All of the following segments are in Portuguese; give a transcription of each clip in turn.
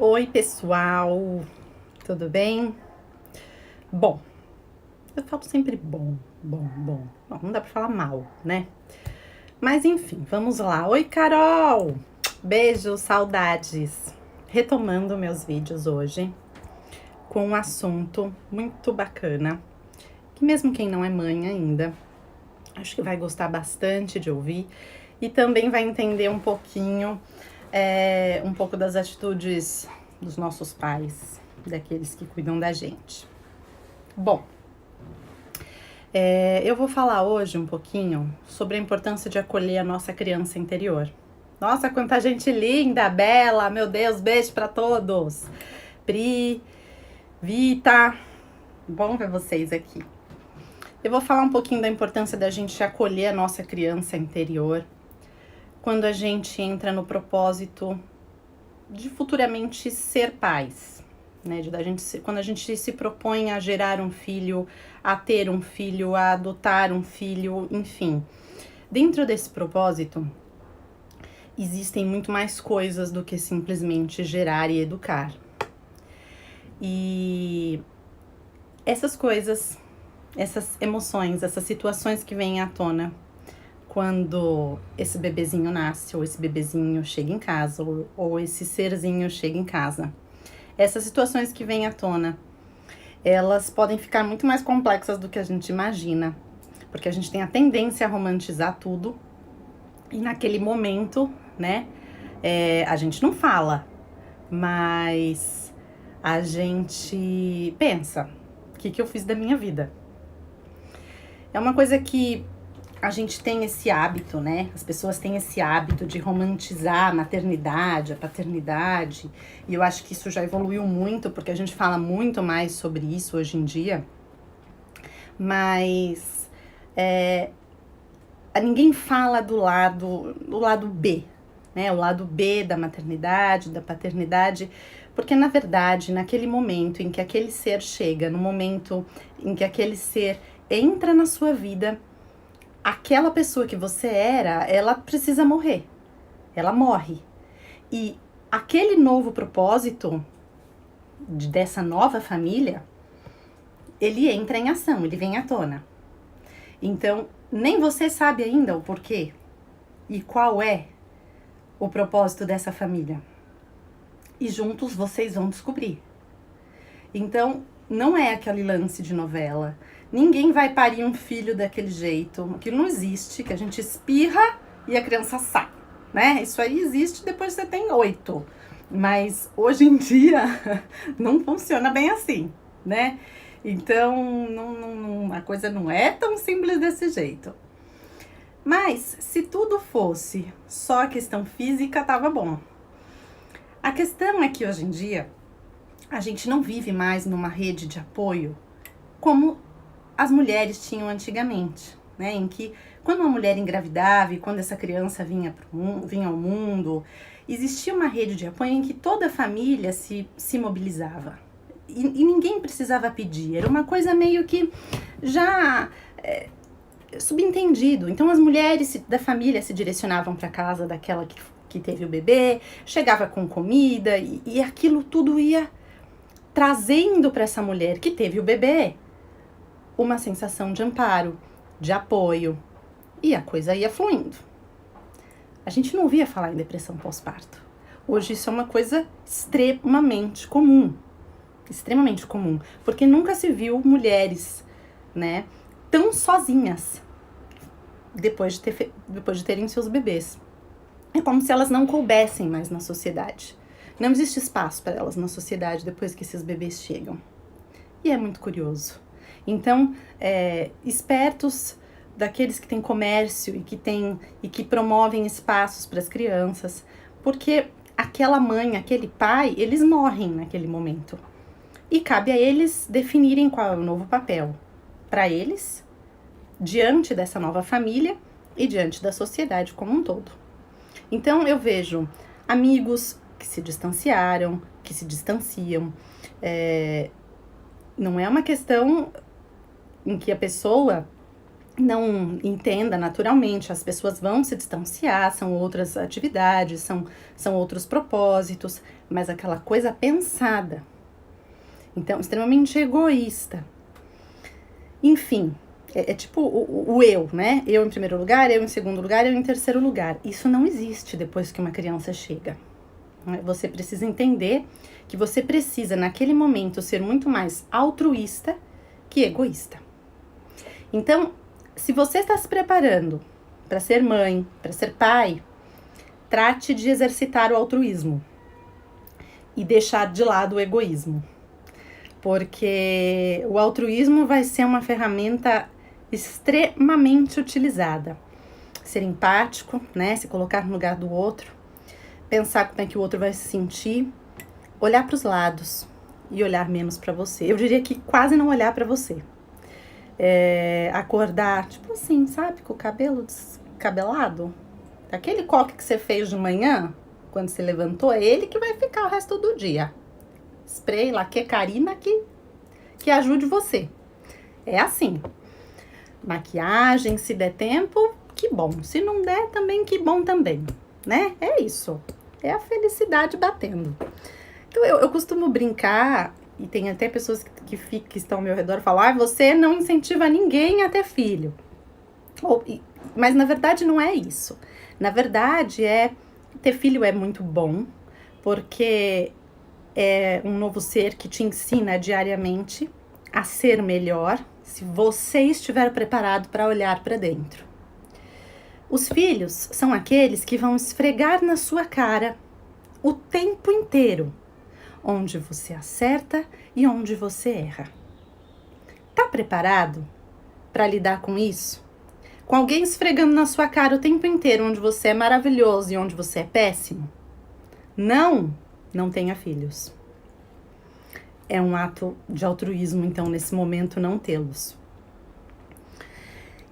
Oi, pessoal, tudo bem? Bom, eu falo sempre bom. Não dá pra falar mal, né? Mas enfim, vamos lá. Oi, Carol! Beijo, saudades. Retomando meus vídeos hoje com um assunto muito bacana, que mesmo quem não é mãe ainda, acho que vai gostar bastante de ouvir e também vai entender um pouco das atitudes dos nossos pais, daqueles que cuidam da gente. Bom, eu vou falar hoje um pouquinho sobre a importância de acolher a nossa criança interior. Nossa, quanta gente linda, bela, meu Deus, beijo pra todos. Pri, Vita, bom ver vocês aqui. Eu vou falar um pouquinho da importância da gente acolher a nossa criança interior quando a gente entra no propósito de futuramente ser pais, né? Quando a gente se propõe a gerar um filho, a ter um filho, a adotar um filho, enfim. Dentro desse propósito, existem muito mais coisas do que simplesmente gerar e educar. E essas coisas, essas emoções, essas situações que vêm à tona quando esse bebezinho nasce, ou esse bebezinho chega em casa, ou esse serzinho chega em casa. Essas situações que vêm à tona, elas podem ficar muito mais complexas do que a gente imagina, porque a gente tem a tendência a romantizar tudo, e naquele momento, né, a gente não fala, mas a gente pensa, o que eu fiz da minha vida? É uma coisa que a gente tem esse hábito, né? As pessoas têm esse hábito de romantizar a maternidade, a paternidade, e eu acho que isso já evoluiu muito, porque a gente fala muito mais sobre isso hoje em dia, mas ninguém fala do lado B, né? O lado B da maternidade, da paternidade, porque na verdade, naquele momento em que aquele ser chega, no momento em que aquele ser entra na sua vida, aquela pessoa que você era, ela precisa morrer. Ela morre. E aquele novo propósito dessa nova família, ele entra em ação, ele vem à tona. Então, nem você sabe ainda o porquê e qual é o propósito dessa família. E juntos vocês vão descobrir. Então, não é aquele lance de novela. Ninguém vai parir um filho daquele jeito. Aquilo não existe, que a gente espirra e a criança sai, né? Isso aí existe depois que você tem 8. Mas hoje em dia não funciona bem assim, né? Então, a coisa não é tão simples desse jeito. Mas, se tudo fosse só a questão física, tava bom. A questão é que hoje em dia, a gente não vive mais numa rede de apoio como as mulheres tinham antigamente, né? Em que quando uma mulher engravidava e quando essa criança vinha ao mundo, existia uma rede de apoio em que toda a família se mobilizava. E ninguém precisava pedir, era uma coisa meio que já subentendido. Então as mulheres da família se direcionavam para casa daquela que teve o bebê, chegava com comida e aquilo tudo ia trazendo para essa mulher que teve o bebê uma sensação de amparo, de apoio, e a coisa ia fluindo. A gente não ouvia falar em depressão pós-parto. Hoje isso é uma coisa extremamente comum, porque nunca se viu mulheres, né, tão sozinhas depois de terem seus bebês. É como se elas não coubessem mais na sociedade. Não existe espaço para elas na sociedade depois que esses bebês chegam. E é muito curioso. Então, espertos daqueles que têm comércio e que promovem espaços para as crianças, porque aquela mãe, aquele pai, eles morrem naquele momento. E cabe a eles definirem qual é o novo papel para eles, diante dessa nova família e diante da sociedade como um todo. Então, eu vejo amigos que se distanciaram, que se distanciam. Não é uma questão em que a pessoa não entenda naturalmente, as pessoas vão se distanciar, são outras atividades, são outros propósitos, mas aquela coisa pensada. Então, extremamente egoísta. Enfim, é tipo o eu, né? Eu em primeiro lugar, eu em segundo lugar, eu em terceiro lugar. Isso não existe depois que uma criança chega. Você precisa entender que você precisa, naquele momento, ser muito mais altruísta que egoísta. Então, se você está se preparando para ser mãe, para ser pai, trate de exercitar o altruísmo e deixar de lado o egoísmo. Porque o altruísmo vai ser uma ferramenta extremamente utilizada. Ser empático, né? Se colocar no lugar do outro, pensar como é que o outro vai se sentir, olhar para os lados e olhar menos para você. Eu diria que quase não olhar para você. Acordar, tipo assim, sabe? Com o cabelo descabelado. Aquele coque que você fez de manhã, quando você levantou, é ele que vai ficar o resto do dia. Spray, laque, Carina que ajude você. É assim. Maquiagem, se der tempo, que bom. Se não der, também que bom também, né? É isso. É a felicidade batendo. Então, eu costumo brincar, e tem até pessoas que estão ao meu redor e falam, você não incentiva ninguém a ter filho. Mas, na verdade, não é isso. Na verdade, ter filho é muito bom, porque é um novo ser que te ensina diariamente a ser melhor, se você estiver preparado para olhar para dentro. Os filhos são aqueles que vão esfregar na sua cara o tempo inteiro, onde você acerta e onde você erra. Tá preparado para lidar com isso? Com alguém esfregando na sua cara o tempo inteiro, onde você é maravilhoso e onde você é péssimo? Não tenha filhos. É um ato de altruísmo, então, nesse momento, não tê-los.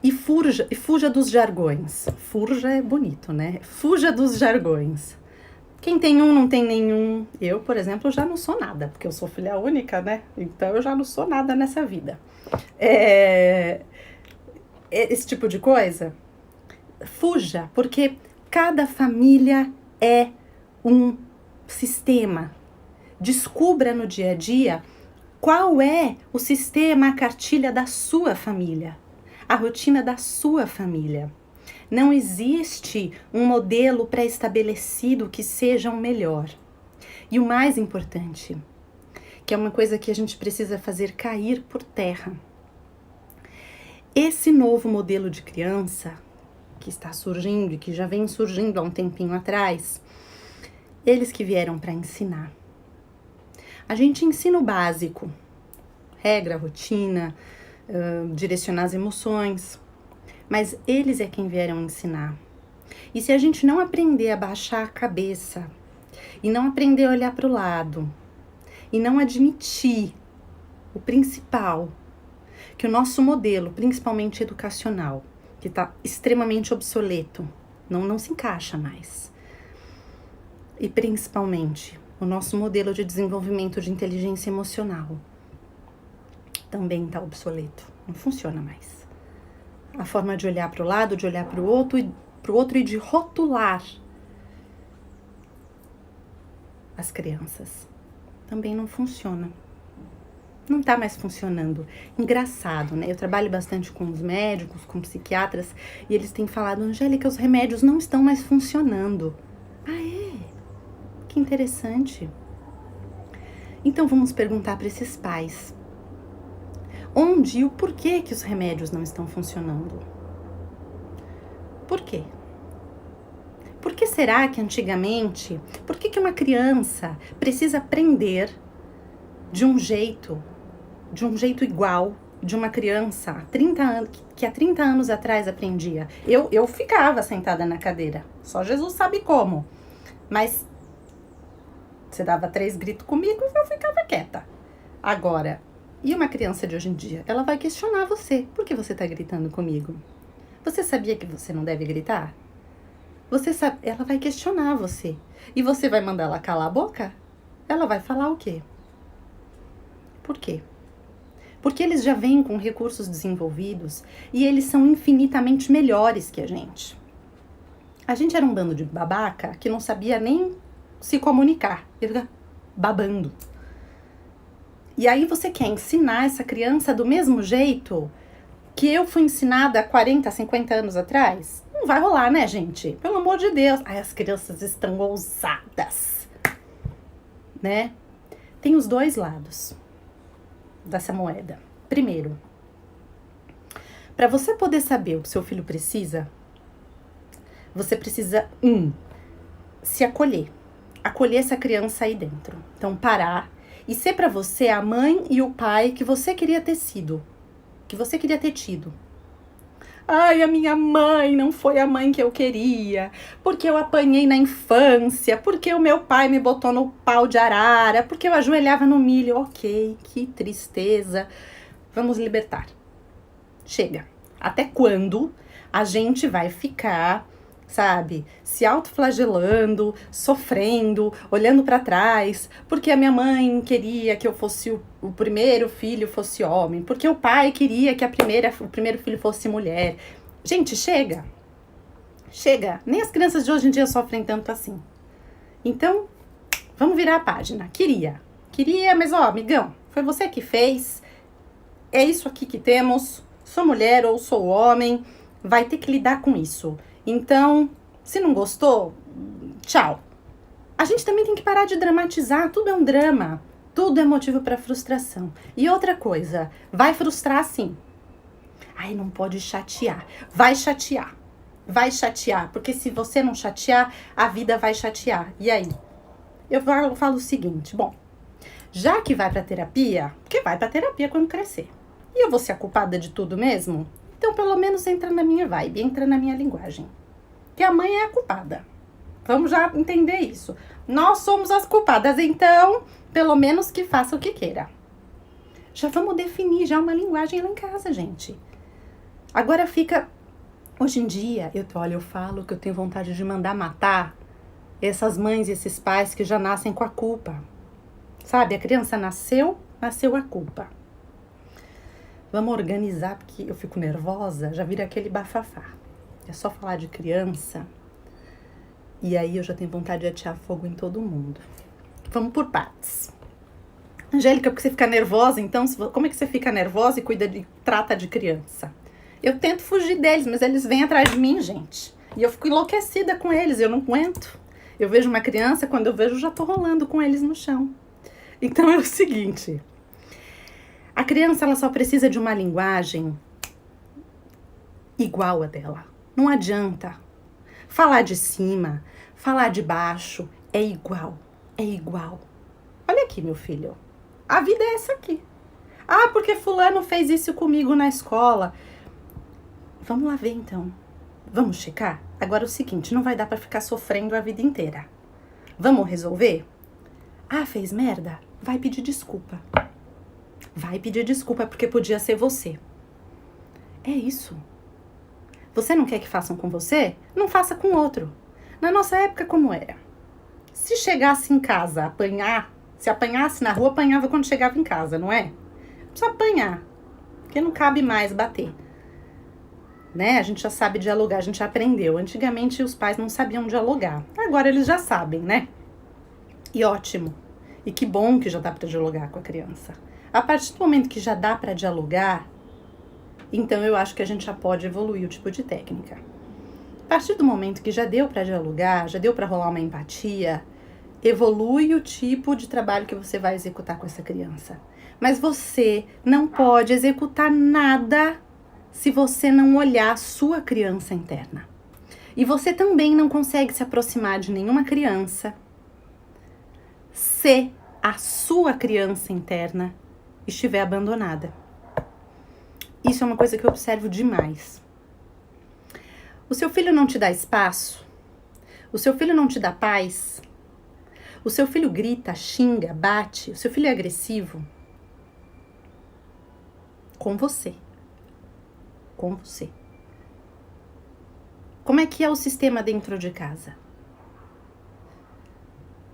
E fuja dos jargões. Fuja é bonito, né? Fuja dos jargões. Quem tem um, não tem nenhum. Eu, por exemplo, já não sou nada, porque eu sou filha única, né? Então, eu já não sou nada nessa vida. Esse tipo de coisa, fuja, porque cada família é um sistema. Descubra no dia a dia qual é o sistema, a cartilha da sua família, a rotina da sua família. Não existe um modelo pré-estabelecido que seja o melhor. E o mais importante, que é uma coisa que a gente precisa fazer cair por terra. Esse novo modelo de criança que está surgindo e que já vem surgindo há um tempinho atrás, eles que vieram para ensinar. A gente ensina o básico, regra, rotina, direcionar as emoções, mas eles é quem vieram ensinar. E se a gente não aprender a baixar a cabeça, e não aprender a olhar para o lado, e não admitir o principal, que o nosso modelo, principalmente educacional, que está extremamente obsoleto, não se encaixa mais. E principalmente o nosso modelo de desenvolvimento de inteligência emocional também está obsoleto, não funciona mais. A forma de olhar para o lado, de olhar para o outro e de rotular as crianças também não funciona. Não tá mais funcionando. Engraçado, né? Eu trabalho bastante com os médicos, com psiquiatras, e eles têm falado, Angélica, os remédios não estão mais funcionando. Ah, é? Que interessante. Então vamos perguntar para esses pais. Onde e o porquê que os remédios não estão funcionando? Por quê? Por que será que antigamente, por que uma criança precisa aprender de um jeito igual de uma criança que há 30 anos atrás aprendia? Eu ficava sentada na cadeira, só Jesus sabe como, mas você dava 3 gritos comigo e eu ficava quieta. Agora, e uma criança de hoje em dia? Ela vai questionar você. Por que você tá gritando comigo? Você sabia que você não deve gritar? Ela vai questionar você. E você vai mandar ela calar a boca? Ela vai falar o quê? Por quê? porque eles já vêm com recursos desenvolvidos e eles são infinitamente melhores que a gente. A gente era um bando de babaca que não sabia nem se comunicar, ia ficar babando. E aí você quer ensinar essa criança do mesmo jeito que eu fui ensinada há 40, 50 anos atrás? Não vai rolar, né, gente? Pelo amor de Deus. Ai, as crianças estão ousadas, né? Tem os dois lados dessa moeda. Primeiro, para você poder saber o que seu filho precisa, você precisa, se acolher. Acolher essa criança aí dentro. Então, parar e ser para você a mãe e o pai que você queria ter sido, que você queria ter tido. Ai, a minha mãe não foi a mãe que eu queria, porque eu apanhei na infância, porque o meu pai me botou no pau de arara, porque eu ajoelhava no milho. Ok, que tristeza. Vamos libertar. Chega. Até quando a gente vai ficar, sabe, se autoflagelando, sofrendo, olhando para trás, porque a minha mãe queria que eu fosse o primeiro filho fosse homem, porque o pai queria que o primeiro filho fosse mulher. Gente, chega. Chega. Nem as crianças de hoje em dia sofrem tanto assim. Então, vamos virar a página. Queria, mas ó, amigão, foi você que fez. É isso aqui que temos. Sou mulher ou sou homem, vai ter que lidar com isso. Então, se não gostou, tchau. A gente também tem que parar de dramatizar, tudo é um drama, tudo é motivo para frustração. E outra coisa, vai frustrar sim. Ai, não pode chatear. Vai chatear, porque se você não chatear, a vida vai chatear. E aí? Eu falo o seguinte, bom, já que vai pra terapia, porque vai pra terapia quando crescer. E eu vou ser a culpada de tudo mesmo? Então, pelo menos entra na minha vibe, entra na minha linguagem. Que a mãe é a culpada. Vamos já entender isso. Nós somos as culpadas, então, pelo menos que faça o que queira. Já vamos definir já uma linguagem lá em casa, gente. Agora fica... Hoje em dia, eu falo que eu tenho vontade de mandar matar essas mães e esses pais que já nascem com a culpa. Sabe, a criança nasceu a culpa. Vamos organizar, porque eu fico nervosa, já vira aquele bafafá. É só falar de criança, e aí eu já tenho vontade de atear fogo em todo mundo. Vamos por partes. Angélica, porque você fica nervosa, então, como é que você fica nervosa e trata de criança? Eu tento fugir deles, mas eles vêm atrás de mim, gente. E eu fico enlouquecida com eles, eu não aguento. Eu vejo uma criança, quando eu vejo, eu já tô rolando com eles no chão. Então é o seguinte... A criança, ela só precisa de uma linguagem igual a dela. Não adianta. Falar de cima, falar de baixo, é igual. Olha aqui, meu filho. A vida é essa aqui. Ah, porque fulano fez isso comigo na escola. Vamos lá ver, então. Vamos checar? Agora é o seguinte, não vai dar pra ficar sofrendo a vida inteira. Vamos resolver? Ah, fez merda? Vai pedir desculpa. Vai pedir desculpa porque podia ser você. É isso. Você não quer que façam com você? Não faça com outro. Na nossa época, como era? Se chegasse em casa, se apanhasse na rua, apanhava quando chegava em casa, não é? Precisa apanhar, porque não cabe mais bater. Né? A gente já sabe dialogar, a gente já aprendeu. Antigamente os pais não sabiam dialogar. Agora eles já sabem, né? E ótimo. E que bom que já dá para dialogar com a criança. A partir do momento que já dá para dialogar, então eu acho que a gente já pode evoluir o tipo de técnica. A partir do momento que já deu para dialogar, já deu para rolar uma empatia, evolui o tipo de trabalho que você vai executar com essa criança. Mas você não pode executar nada se você não olhar a sua criança interna. E você também não consegue se aproximar de nenhuma criança se a sua criança interna estiver abandonada. Isso é uma coisa que eu observo demais. O seu filho não te dá espaço, o seu filho não te dá paz, o seu filho grita, xinga, bate, o seu filho é agressivo. Com você. Com você. Como é que é o sistema dentro de casa?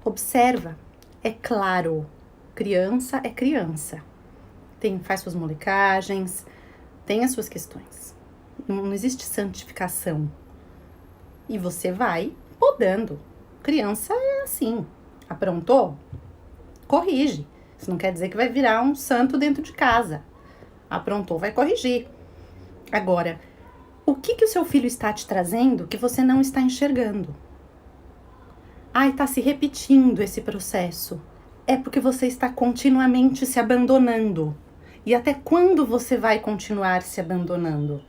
Observa. É claro, criança é criança. faz suas molecagens, tem as suas questões. Não existe santificação. E você vai podando. Criança é assim. Aprontou? Corrige. Isso não quer dizer que vai virar um santo dentro de casa. Aprontou, vai corrigir. Agora, o que o seu filho está te trazendo que você não está enxergando? Está se repetindo esse processo. É porque você está continuamente se abandonando. E até quando você vai continuar se abandonando?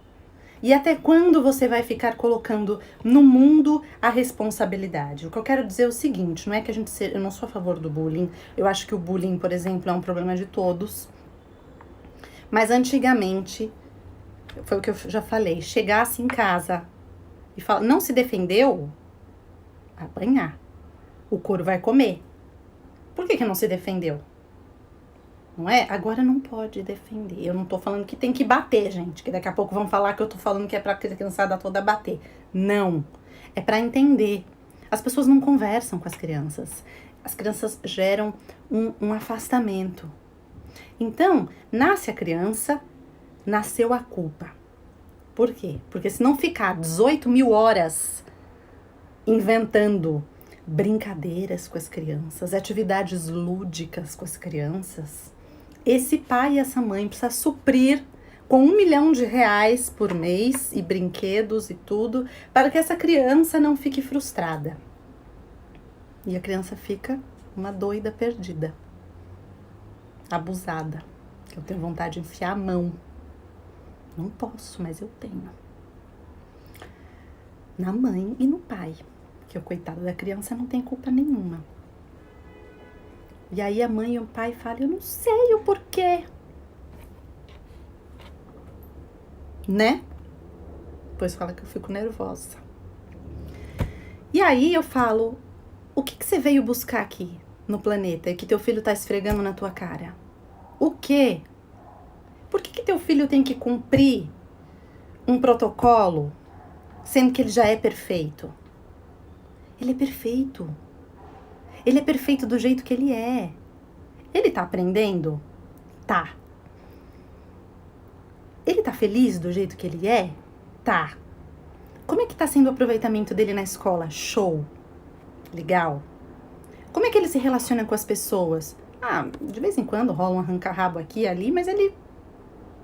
E até quando você vai ficar colocando no mundo a responsabilidade? O que eu quero dizer é o seguinte, não é que eu não sou a favor do bullying. Eu acho que o bullying, por exemplo, é um problema de todos. Mas antigamente, foi o que eu já falei, chegasse em casa e falar, não se defendeu, apanhar. O couro vai comer. Por que não se defendeu? Não é? Agora não pode defender. Eu não tô falando que tem que bater, gente. Que daqui a pouco vão falar que eu tô falando que é pra criançada toda bater. Não. É pra entender. As pessoas não conversam com as crianças. As crianças geram um afastamento. Então, nasce a criança, nasceu a culpa. Por quê? Porque se não ficar 18 mil horas inventando brincadeiras com as crianças, atividades lúdicas com as crianças, esse pai e essa mãe precisa suprir com R$1 milhão por mês e brinquedos e tudo, para que essa criança não fique frustrada. E a criança fica uma doida perdida, abusada. Eu tenho vontade de enfiar a mão. Não posso, mas eu tenho. Na mãe e no pai. Que o coitado da criança não tem culpa nenhuma. E aí a mãe e o pai falam, eu não sei o porquê. Né? Depois fala que eu fico nervosa. E aí eu falo, o que você veio buscar aqui no planeta e que teu filho tá esfregando na tua cara? O quê? Por que teu filho tem que cumprir um protocolo, sendo que ele já é perfeito? Ele é perfeito. Ele é perfeito do jeito que ele é. Ele tá aprendendo? Tá. Ele tá feliz do jeito que ele é? Tá. Como é que tá sendo o aproveitamento dele na escola? Show. Legal. Como é que ele se relaciona com as pessoas? De vez em quando rola um arranca-rabo aqui e ali, mas ele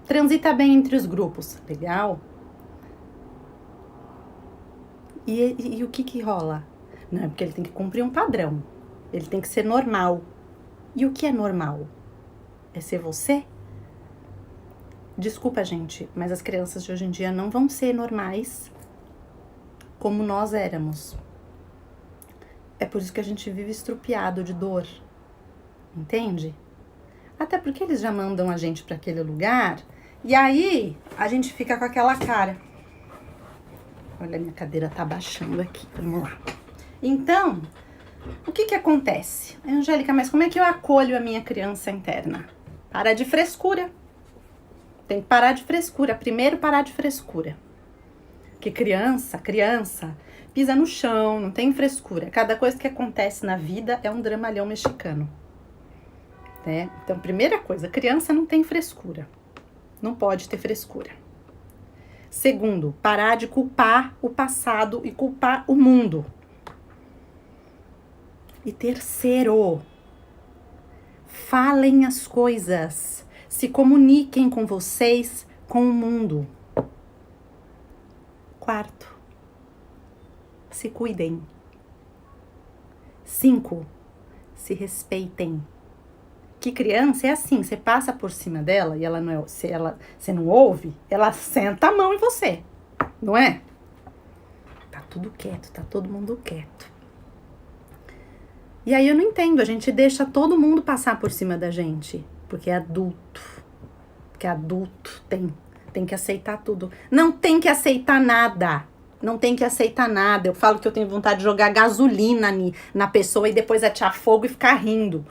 transita bem entre os grupos. Legal. E o que rola? Não, é porque ele tem que cumprir um padrão. Ele tem que ser normal. E o que é normal? É ser você? Desculpa, gente, mas as crianças de hoje em dia não vão ser normais como nós éramos. É por isso que a gente vive estrupiado de dor. Entende? Até porque eles já mandam a gente para aquele lugar e aí a gente fica com aquela cara. Olha, minha cadeira tá baixando aqui. Vamos lá. Então, o que acontece? Angélica, mas como é que eu acolho a minha criança interna? Para de frescura. Tem que parar de frescura. Primeiro, parar de frescura. Porque criança pisa no chão, não tem frescura. Cada coisa que acontece na vida é um dramalhão mexicano. Né? Então, primeira coisa, criança não tem frescura. Não pode ter frescura. Segundo, parar de culpar o passado e culpar o mundo. E terceiro, falem as coisas, se comuniquem com vocês, com o mundo. Quarto, se cuidem. 5, se respeitem. Que criança é assim, você passa por cima dela e ela não é, você não ouve, ela senta a mão em você, não é? Tá tudo quieto, tá todo mundo quieto. E aí eu não entendo, a gente deixa todo mundo passar por cima da gente, porque é adulto. Porque adulto tem que aceitar tudo. Não tem que aceitar nada. Não tem que aceitar nada. Eu falo que eu tenho vontade de jogar gasolina na pessoa e depois atirar fogo e ficar rindo.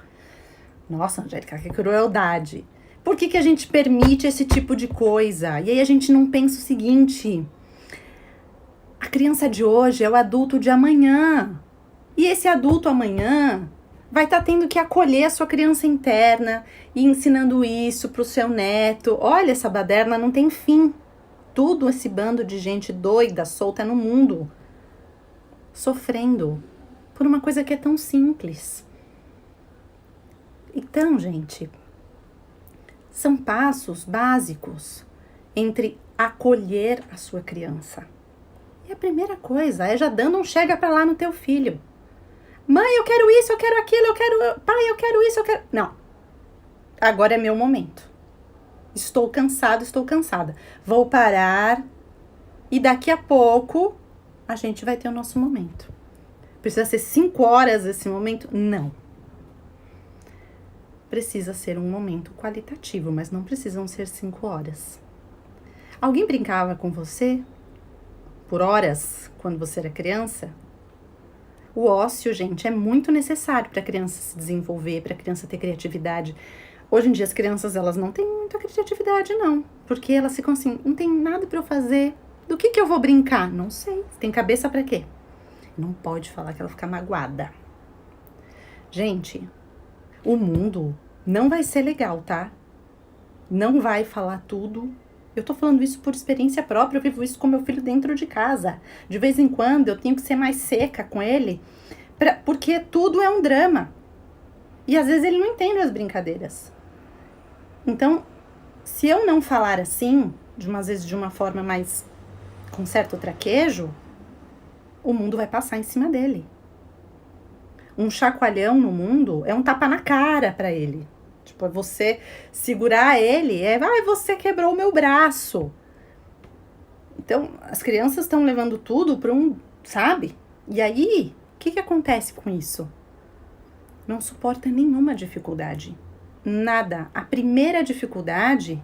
Nossa, Angélica, que crueldade. Por que a gente permite esse tipo de coisa? E aí a gente não pensa o seguinte: a criança de hoje é o adulto de amanhã. E esse adulto amanhã vai estar tendo que acolher a sua criança interna e ensinando isso pro seu neto. Olha, essa baderna não tem fim. Tudo esse bando de gente doida, solta no mundo, sofrendo por uma coisa que é tão simples. Então, gente, são passos básicos entre acolher a sua criança. E a primeira coisa é já dando um chega pra lá no teu filho. Mãe, eu quero isso, eu quero aquilo, eu quero... Pai, eu quero isso, eu quero... Não. Agora é meu momento. Estou cansado, estou cansada. Vou parar e daqui a pouco a gente vai ter o nosso momento. Precisa ser 5 horas esse momento? Não. Precisa ser um momento qualitativo, mas não precisam ser 5 horas. Alguém brincava com você por horas quando você era criança? O ócio, gente, é muito necessário para a criança se desenvolver, para a criança ter criatividade. Hoje em dia as crianças, elas não têm muita criatividade, não. Porque elas ficam assim, não tem nada para eu fazer. Do que eu vou brincar? Não sei. Tem cabeça para quê? Não pode falar que ela fica magoada. Gente, o mundo não vai ser legal, tá? Não vai falar tudo. Eu tô falando isso por experiência própria, eu vivo isso com meu filho dentro de casa. De vez em quando eu tenho que ser mais seca com ele, porque tudo é um drama. E às vezes ele não entende as brincadeiras. Então, se eu não falar assim, às vezes de uma forma mais com certo traquejo, o mundo vai passar em cima dele. Um chacoalhão no mundo é um tapa na cara pra ele. Tipo, é você segurar ele, você quebrou o meu braço. Então, as crianças estão levando tudo para sabe? E aí, o que acontece com isso? Não suporta nenhuma dificuldade. Nada. A primeira dificuldade,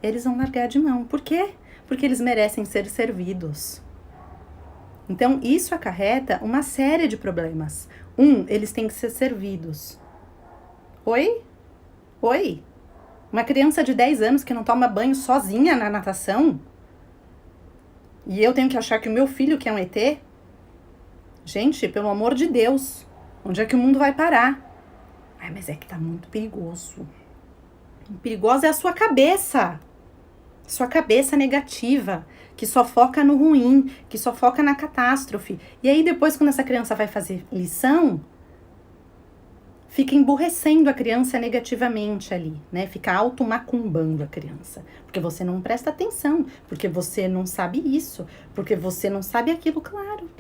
eles vão largar de mão. Por quê? Porque eles merecem ser servidos. Então, isso acarreta uma série de problemas. Eles têm que ser servidos. Oi? Uma criança de 10 anos que não toma banho sozinha na natação? E eu tenho que achar que o meu filho que é um ET? Gente, pelo amor de Deus, onde é que o mundo vai parar? Mas é que tá muito perigoso. Perigosa é a sua cabeça. Sua cabeça negativa, que só foca no ruim, que só foca na catástrofe. E aí depois, quando essa criança vai fazer lição, fica emburrecendo a criança negativamente ali, né? Fica automacumbando a criança. Porque você não presta atenção, porque você não sabe isso, porque você não sabe aquilo, claro.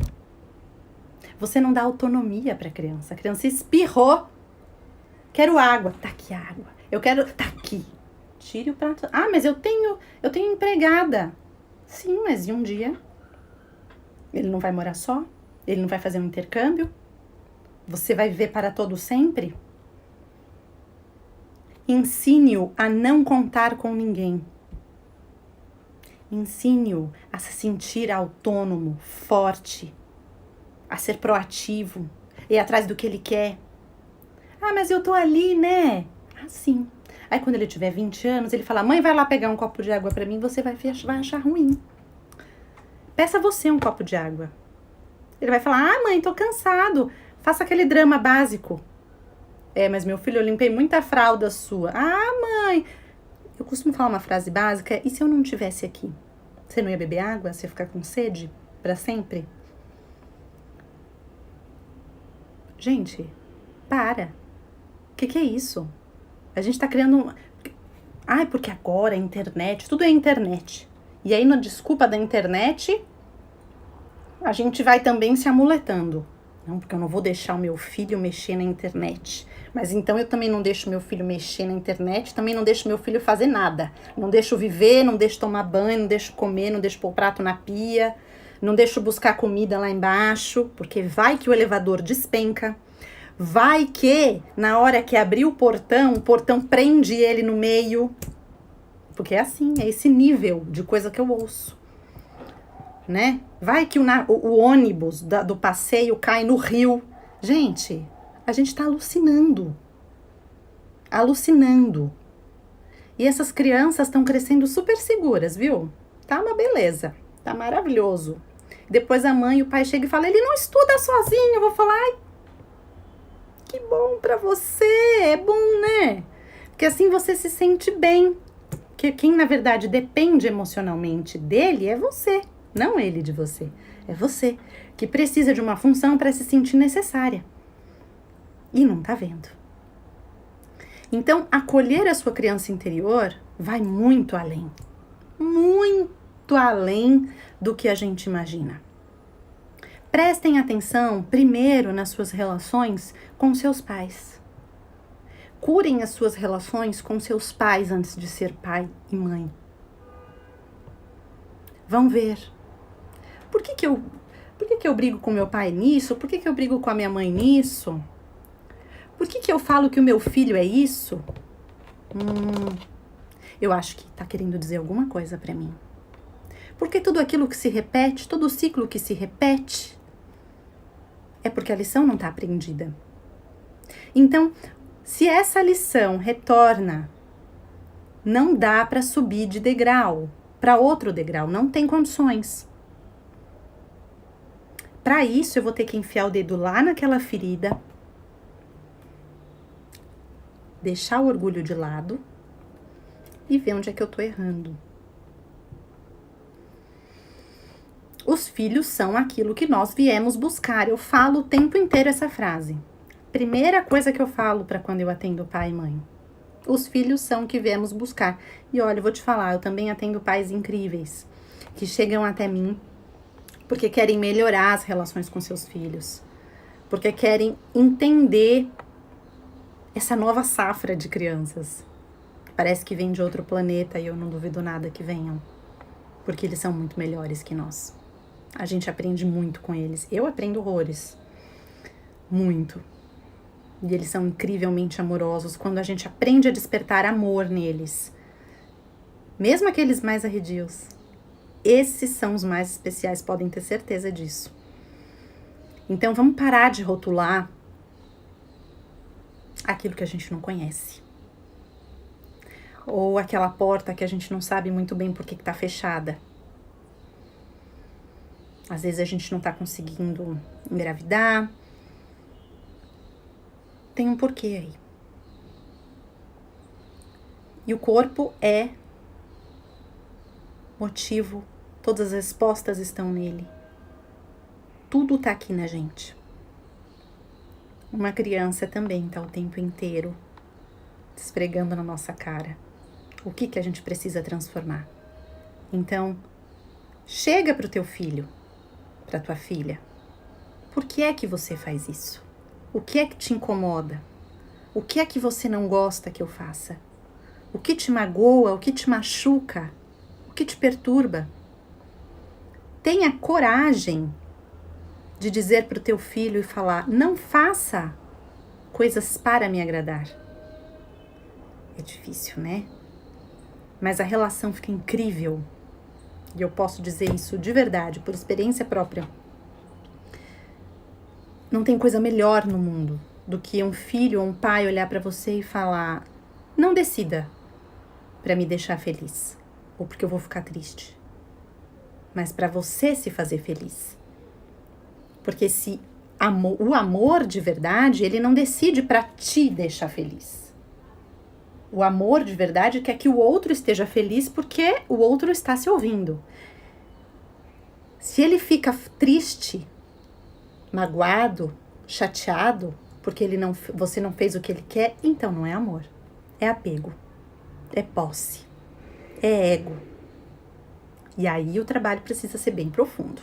Você não dá autonomia para a criança. A criança espirrou. Quero água. Tá aqui a água. Eu quero... Tá aqui. Tire o prato. Mas eu tenho empregada. Sim, mas e um dia? Ele não vai morar só? Ele não vai fazer um intercâmbio? Você vai viver para todo sempre? Ensine-o a não contar com ninguém. Ensine-o a se sentir autônomo, forte, a ser proativo, ir atrás do que ele quer. Mas eu tô ali, né? Sim. Aí quando ele tiver 20 anos, ele fala, mãe, vai lá pegar um copo de água pra mim, você vai achar ruim. Peça você um copo de água. Ele vai falar, mãe, tô cansado. Faça aquele drama básico. Mas meu filho, eu limpei muita fralda sua. Mãe. Eu costumo falar uma frase básica, e se eu não estivesse aqui? Você não ia beber água? Você ia ficar com sede pra sempre? Gente, para. O que é isso? A gente tá criando... porque agora a internet, tudo é internet. E aí, na desculpa da internet, a gente vai também se amuletando. Não, porque eu não vou deixar o meu filho mexer na internet. Mas então eu também não deixo meu filho mexer na internet, também não deixo meu filho fazer nada. Não deixo viver, não deixo tomar banho, não deixo comer, não deixo pôr o prato na pia, não deixo buscar comida lá embaixo, porque vai que o elevador despenca. Vai que, na hora que abrir o portão prende ele no meio. Porque é assim, é esse nível de coisa que eu ouço. Né? Vai que o ônibus do passeio cai no rio. Gente, a gente tá alucinando. Alucinando. E essas crianças estão crescendo super seguras, viu? Tá uma beleza. Tá maravilhoso. Depois a mãe e o pai chegam e falam, ele não estuda sozinho. Eu vou falar, que bom pra você, é bom, né? Porque assim você se sente bem. Porque quem, na verdade, depende emocionalmente dele é você, não ele de você. É você, que precisa de uma função para se sentir necessária. E não tá vendo. Então, acolher a sua criança interior vai muito além. Muito além do que a gente imagina. Prestem atenção primeiro nas suas relações com seus pais. Curem as suas relações com seus pais antes de ser pai e mãe. Vão ver. Por que eu brigo com meu pai nisso? Por que eu brigo com a minha mãe nisso? Por que eu falo que o meu filho é isso? Eu acho que tá querendo dizer alguma coisa pra mim. Porque tudo aquilo que se repete, todo o ciclo que se repete, é porque a lição não tá aprendida. Então, se essa lição retorna, não dá para subir de degrau para outro degrau, não tem condições. Para isso, eu vou ter que enfiar o dedo lá naquela ferida, deixar o orgulho de lado e ver onde é que eu tô errando. Os filhos são aquilo que nós viemos buscar. Eu falo o tempo inteiro essa frase. Primeira coisa que eu falo para quando eu atendo pai e mãe. Os filhos são o que viemos buscar. E olha, eu vou te falar, eu também atendo pais incríveis que chegam até mim porque querem melhorar as relações com seus filhos, porque querem entender essa nova safra de crianças. Parece que vem de outro planeta e eu não duvido nada que venham, porque eles são muito melhores que nós. A gente aprende muito com eles. Eu aprendo horrores. Muito. E eles são incrivelmente amorosos quando a gente aprende a despertar amor neles. Mesmo aqueles mais arredios. Esses são os mais especiais, podem ter certeza disso. Então vamos parar de rotular aquilo que a gente não conhece. Ou aquela porta que a gente não sabe muito bem por que tá fechada. Às vezes a gente não tá conseguindo engravidar. Tem um porquê aí. E o corpo é motivo, todas as respostas estão nele. Tudo tá aqui na gente. Uma criança também tá o tempo inteiro esfregando na nossa cara o que a gente precisa transformar. Então, chega pro teu filho, pra tua filha. Por que é que você faz isso? O que é que te incomoda? O que é que você não gosta que eu faça? O que te magoa? O que te machuca? O que te perturba? Tenha coragem de dizer para o teu filho e falar: não faça coisas para me agradar. É difícil, né? Mas a relação fica incrível. E eu posso dizer isso de verdade, por experiência própria. Não tem coisa melhor no mundo do que um filho ou um pai olhar para você e falar: não decida para me deixar feliz, ou porque eu vou ficar triste, mas para você se fazer feliz. Porque o amor de verdade, ele não decide para te deixar feliz. O amor de verdade quer que o outro esteja feliz porque o outro está se ouvindo. Se ele fica triste, magoado, chateado, porque você não fez o que ele quer, então não é amor. É apego, é posse, é ego. E aí o trabalho precisa ser bem profundo,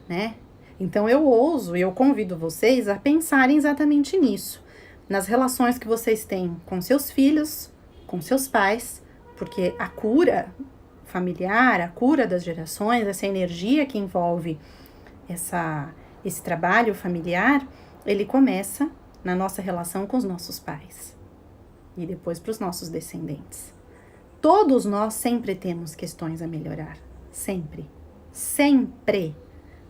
né? Então eu convido vocês a pensarem exatamente nisso. Nas relações que vocês têm com seus filhos, com seus pais, porque a cura familiar, a cura das gerações, essa energia que envolve esse trabalho familiar, ele começa na nossa relação com os nossos pais e depois para os nossos descendentes. Todos nós sempre temos questões a melhorar, sempre, sempre.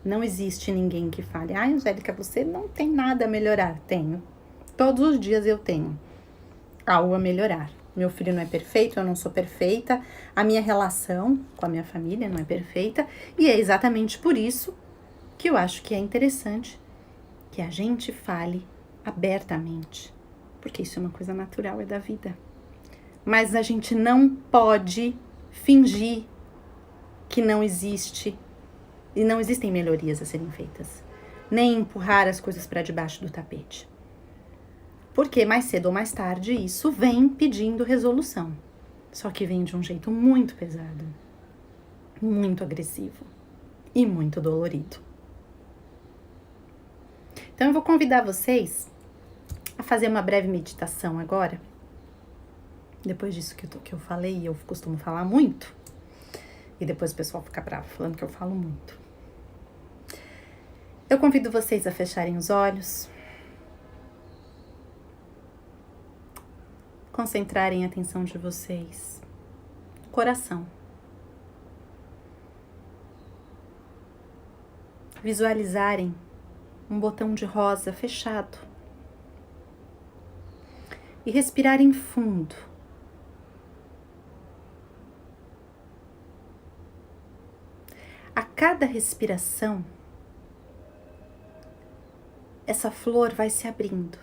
Não existe ninguém que fale: ai, Angélica, você não tem nada a melhorar. Tenho. Todos os dias eu tenho algo a melhorar. Meu filho não é perfeito, eu não sou perfeita, a minha relação com a minha família não é perfeita, e é exatamente por isso que eu acho que é interessante que a gente fale abertamente, porque isso é uma coisa natural, é da vida. Mas a gente não pode fingir que não existe e não existem melhorias a serem feitas, nem empurrar as coisas para debaixo do tapete. Porque mais cedo ou mais tarde isso vem pedindo resolução. Só que vem de um jeito muito pesado, muito agressivo e muito dolorido. Então eu vou convidar vocês a fazer uma breve meditação agora. Depois disso que eu falei, eu costumo falar muito. E depois o pessoal fica bravo falando que eu falo muito. Eu convido vocês a fecharem os olhos, concentrarem a atenção de vocês no coração. Visualizarem um botão de rosa fechado e respirarem fundo. A cada respiração, essa flor vai se abrindo.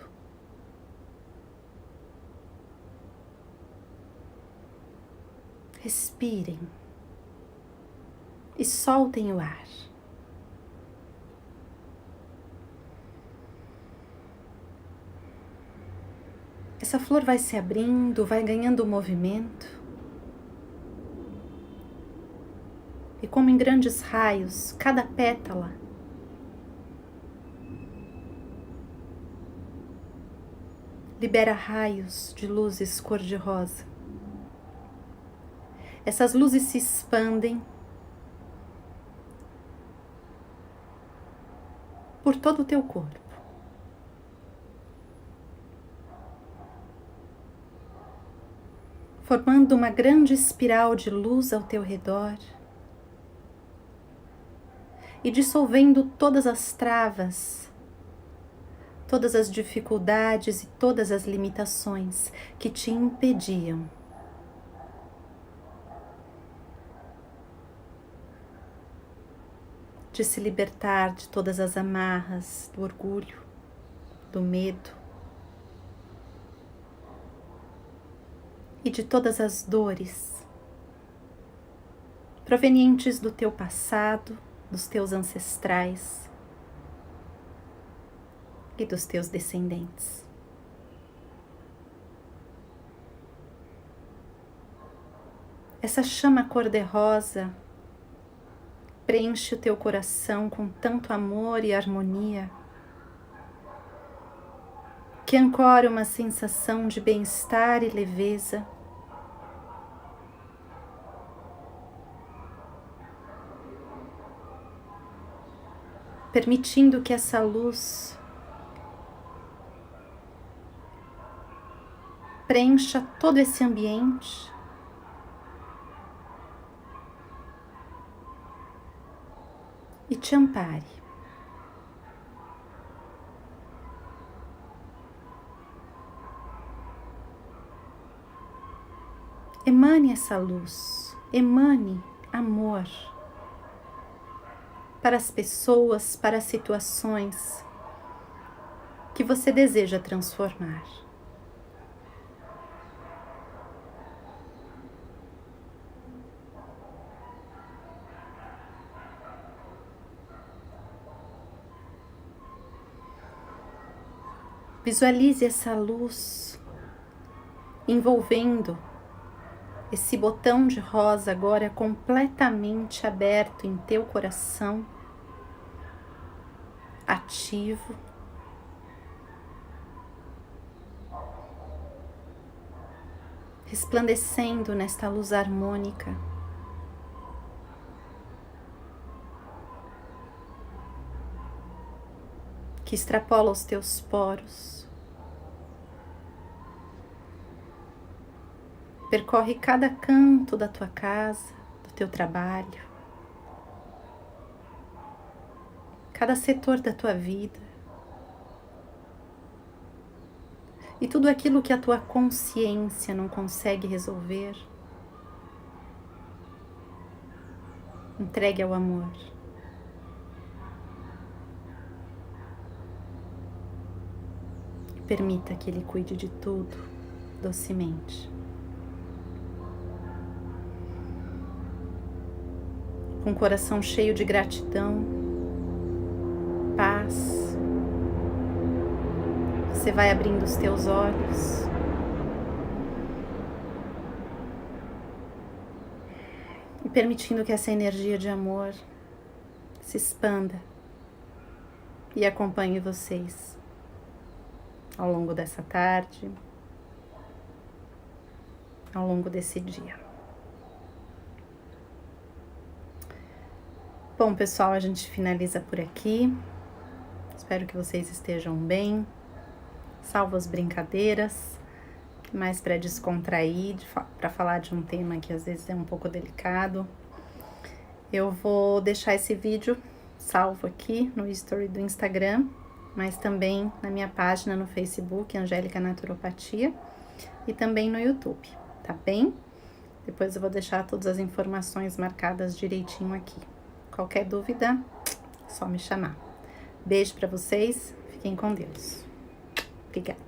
Respirem e soltem o ar. Essa flor vai se abrindo, vai ganhando movimento. E como em grandes raios, cada pétala libera raios de luzes cor-de-rosa. Essas luzes se expandem por todo o teu corpo. Formando uma grande espiral de luz ao teu redor e dissolvendo todas as travas, todas as dificuldades e todas as limitações que te impediam de se libertar de todas as amarras do orgulho, do medo e de todas as dores provenientes do teu passado, dos teus ancestrais e dos teus descendentes. Essa chama cor-de-rosa preenche o teu coração com tanto amor e harmonia que ancora uma sensação de bem-estar e leveza. Permitindo que essa luz preencha todo esse ambiente e te ampare. Emane essa luz, emane amor para as pessoas, para as situações que você deseja transformar. Visualize essa luz envolvendo esse botão de rosa agora completamente aberto em teu coração, ativo. Resplandecendo nesta luz harmônica. Que extrapola os teus poros. Percorre cada canto da tua casa, do teu trabalho, cada setor da tua vida. E tudo aquilo que a tua consciência não consegue resolver, entregue ao amor. Permita que Ele cuide de tudo docemente. Com o coração cheio de gratidão, paz, você vai abrindo os teus olhos e permitindo que essa energia de amor se expanda e acompanhe vocês ao longo dessa tarde, ao longo desse dia. Bom, pessoal, a gente finaliza por aqui. Espero que vocês estejam bem, salvo as brincadeiras, mais para descontrair, para falar de um tema que às vezes é um pouco delicado. Eu vou deixar esse vídeo salvo aqui no story do Instagram, mas também na minha página no Facebook, Angélica Naturopatia, e também no YouTube, tá bem? Depois eu vou deixar todas as informações marcadas direitinho aqui. Qualquer dúvida, só me chamar. Beijo para vocês, fiquem com Deus. Obrigada.